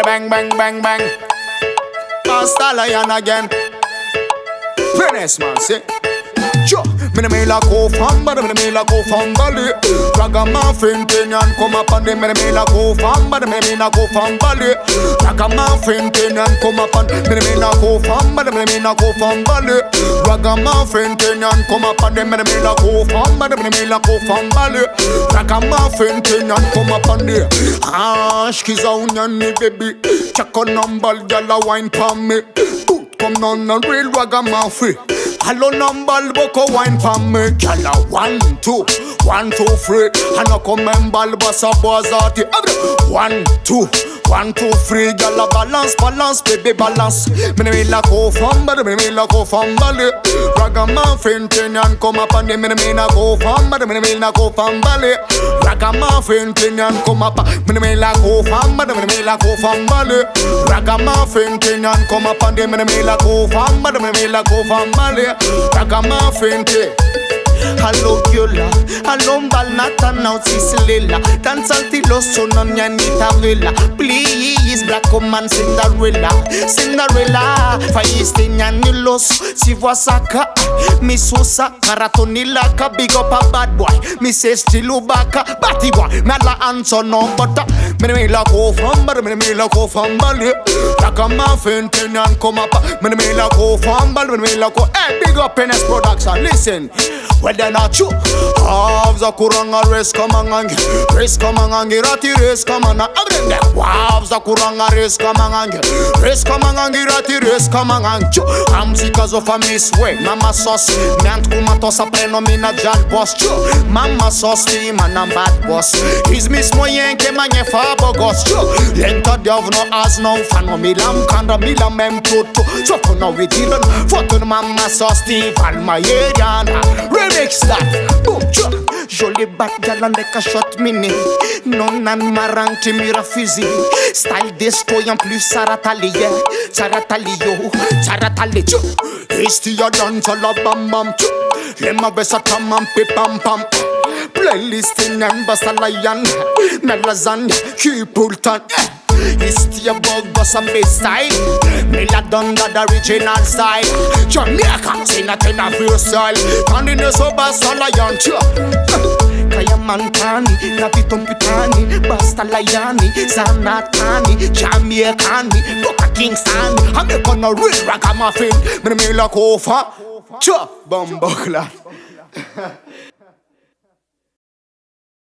bang, bang, bang, bang. Basta lion again. Venice, man, see. Sure, me la go famba, me la go fambali. Ragamuffin Kenyan come up and me la go famba, me la go fambali. Ragamuffin Kenyan come up and me la go famba, me la go fambali. Ragamuffin Kenyan come up and me la go famba, me la go fambali. Ragamuffin Kenyan come up and she's on your knee, baby. Check on number, gyal a wine for me. Come on, a real ragamuffin. Hello number, boko wine for me. Gyal a 1, 2, 1, 2, 3. And I come and balbasa bazati. 1, 2, 1, 2, 3. Gyal a balance, balance, baby balance. Me la go famba, me la go fambali. Ragamuffin Kenyan come up and me la go famba, me la go fambali. Ragamuffin Kenyan come up, me la go famba, me la go fambali. Ragamuffin Kenyan come up and me la go famba, me la go fambali. Ragamuffin Kenyan. Hello Gyola, hello Balnata now Sicililla. Dance altilo sonon yanita villa. Please black woman Cinderella, Cinderella. Faistin yanilos, si voisaka. Miss Sosa, Karatonilaka. Big up a bad boy, Mrs. Tilubaka. Batty boy, Mala answer no butter. Me la go from, but me la go from Bali. Ragamuffin Kenyan come up. Me la go from Bali, me la go. Hey, big up NS Production, listen. Well then not you. Halves a kuranga race kamangangi. Race kamangangi rati race kamana. Abren de. Halves a kuranga race kamangangi. Race kamangangi rati race kamangangi. I'm sick as of a miss way. Mama sauce. Nant kumatosa pleno mina jal boss. Mama sauce team and I'm bad boss. His miss moyen ke manye fabo ghost. Lenta diav no as no fan no milam kanda milam mem toto. So for now we didn't. Photo mama sauce team alma yeriana. Remix that. Boom, joli bat gyal and like a shot mini. Non nan marang timira fizi. Style disco en plus saratali yeah. Saratali yo, saratali chu. Hasty a dance a la bam bam chu. Lema besa tamam pi pam pam. Playlist in and basta lion. Melazan, keep ultan. It's your bug boss and bass style. Me la done that original style. Jamaica, say not in a real style. Candy so basta lion chu. Kaya mantani, napiton pitani. Basta layani, zanatani. Jamaicani, Boca Kingston. I'm gonna real ragamuffin. Me la kofa. Cha, bambakla.